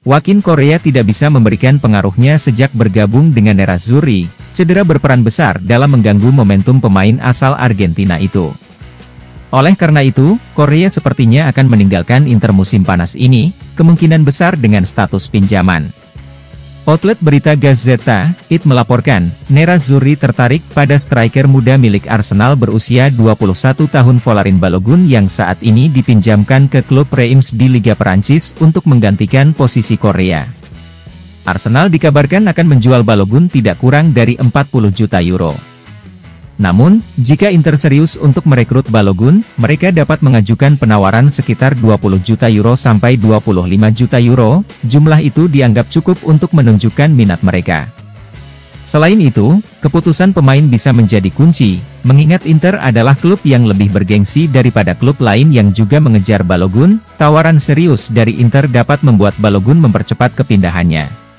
Wakin Korea tidak bisa memberikan pengaruhnya sejak bergabung dengan Nerazzurri, cedera berperan besar dalam mengganggu momentum pemain asal Argentina itu. Oleh karena itu, Korea sepertinya akan meninggalkan Inter musim panas ini, kemungkinan besar dengan status pinjaman. Outlet berita Gazzetta It melaporkan, Nerazzurri tertarik pada striker muda milik Arsenal berusia 21 tahun Folarin Balogun yang saat ini dipinjamkan ke klub Reims di Liga Perancis untuk menggantikan posisi Korea. Arsenal dikabarkan akan menjual Balogun tidak kurang dari 40 juta euro. Namun, jika Inter serius untuk merekrut Balogun, mereka dapat mengajukan penawaran sekitar 20 juta euro sampai 25 juta euro, jumlah itu dianggap cukup untuk menunjukkan minat mereka. Selain itu, keputusan pemain bisa menjadi kunci, mengingat Inter adalah klub yang lebih bergengsi daripada klub lain yang juga mengejar Balogun. Tawaran serius dari Inter dapat membuat Balogun mempercepat kepindahannya.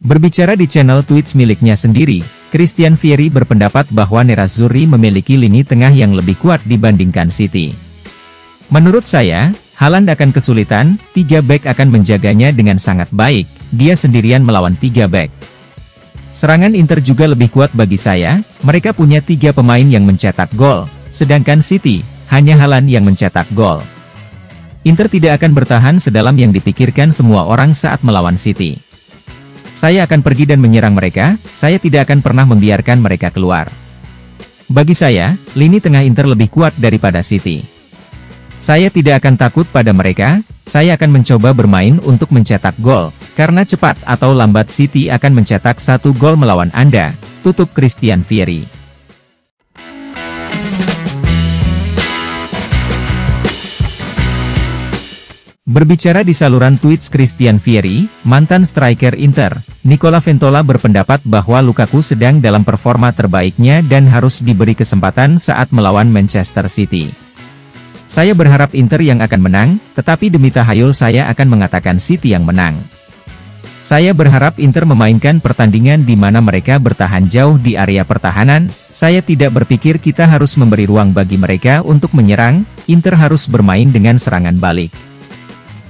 Berbicara di channel Twitch miliknya sendiri, Christian Vieri berpendapat bahwa Nerazzurri memiliki lini tengah yang lebih kuat dibandingkan City. Menurut saya, Haaland akan kesulitan, 3 bek akan menjaganya dengan sangat baik, dia sendirian melawan 3 bek. Serangan Inter juga lebih kuat bagi saya, mereka punya 3 pemain yang mencetak gol, sedangkan City, hanya Haaland yang mencetak gol. Inter tidak akan bertahan sedalam yang dipikirkan semua orang saat melawan City. Saya akan pergi dan menyerang mereka, saya tidak akan pernah membiarkan mereka keluar. Bagi saya, lini tengah Inter lebih kuat daripada City. Saya tidak akan takut pada mereka, saya akan mencoba bermain untuk mencetak gol, karena cepat atau lambat City akan mencetak 1 gol melawan Anda, tutup Christian Vieri. Berbicara di saluran Twitch Christian Vieri, mantan striker Inter, Nicola Ventola berpendapat bahwa Lukaku sedang dalam performa terbaiknya dan harus diberi kesempatan saat melawan Manchester City. Saya berharap Inter yang akan menang, tetapi demi tahayul saya akan mengatakan City yang menang. Saya berharap Inter memainkan pertandingan di mana mereka bertahan jauh di area pertahanan, saya tidak berpikir kita harus memberi ruang bagi mereka untuk menyerang, Inter harus bermain dengan serangan balik.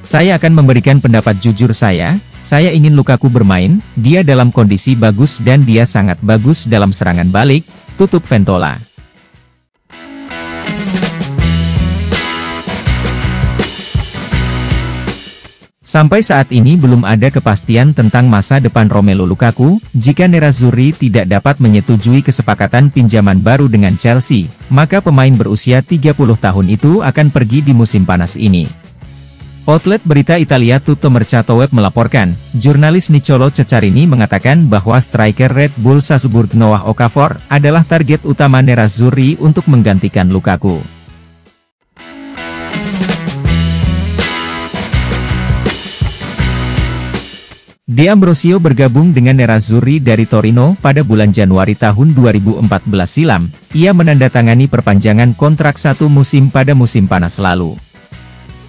Saya akan memberikan pendapat jujur saya ingin Lukaku bermain, dia dalam kondisi bagus dan dia sangat bagus dalam serangan balik, tutup Ventola. Sampai saat ini belum ada kepastian tentang masa depan Romelu Lukaku, jika Nerazzurri tidak dapat menyetujui kesepakatan pinjaman baru dengan Chelsea, maka pemain berusia 30 tahun itu akan pergi di musim panas ini. Outlet berita Italia Tutto Mercato Web melaporkan, jurnalis Niccolò Ceccarini mengatakan bahwa striker Red Bull Salzburg Noah Okafor adalah target utama Nerazzurri untuk menggantikan Lukaku. D'Ambrosio bergabung dengan Nerazzurri dari Torino pada bulan Januari tahun 2014 silam, ia menandatangani perpanjangan kontrak 1 musim pada musim panas lalu.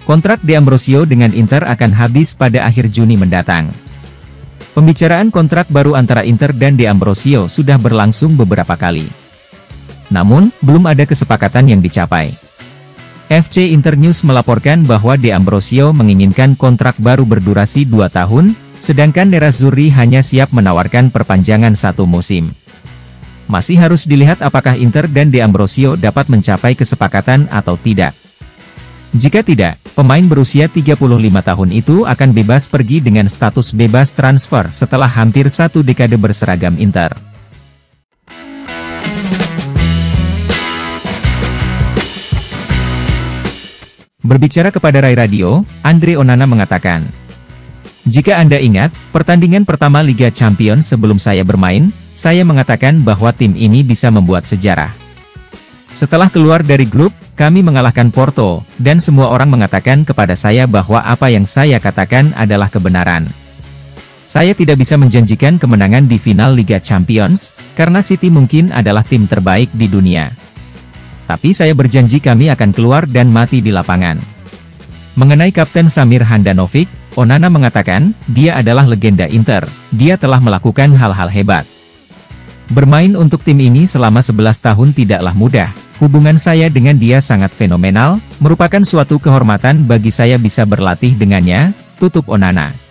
Kontrak D'Ambrosio dengan Inter akan habis pada akhir Juni mendatang. Pembicaraan kontrak baru antara Inter dan D'Ambrosio sudah berlangsung beberapa kali. Namun, belum ada kesepakatan yang dicapai. FC Internews melaporkan bahwa D'Ambrosio menginginkan kontrak baru berdurasi 2 tahun, sedangkan Nerazzurri hanya siap menawarkan perpanjangan 1 musim. Masih harus dilihat apakah Inter dan D'Ambrosio dapat mencapai kesepakatan atau tidak. Jika tidak, pemain berusia 35 tahun itu akan bebas pergi dengan status bebas transfer setelah hampir 1 dekade berseragam Inter. Berbicara kepada Rai Radio, Andre Onana mengatakan, "Jika Anda ingat, pertandingan pertama Liga Champions sebelum saya bermain, saya mengatakan bahwa tim ini bisa membuat sejarah. Setelah keluar dari grup, kami mengalahkan Porto, dan semua orang mengatakan kepada saya bahwa apa yang saya katakan adalah kebenaran. Saya tidak bisa menjanjikan kemenangan di final Liga Champions, karena City mungkin adalah tim terbaik di dunia. Tapi saya berjanji kami akan keluar dan mati di lapangan." Mengenai Kapten Samir Handanovic, Onana mengatakan, dia adalah legenda Inter, dia telah melakukan hal-hal hebat. Bermain untuk tim ini selama 11 tahun tidaklah mudah. Hubungan saya dengan dia sangat fenomenal, merupakan suatu kehormatan bagi saya bisa berlatih dengannya, tutup Onana.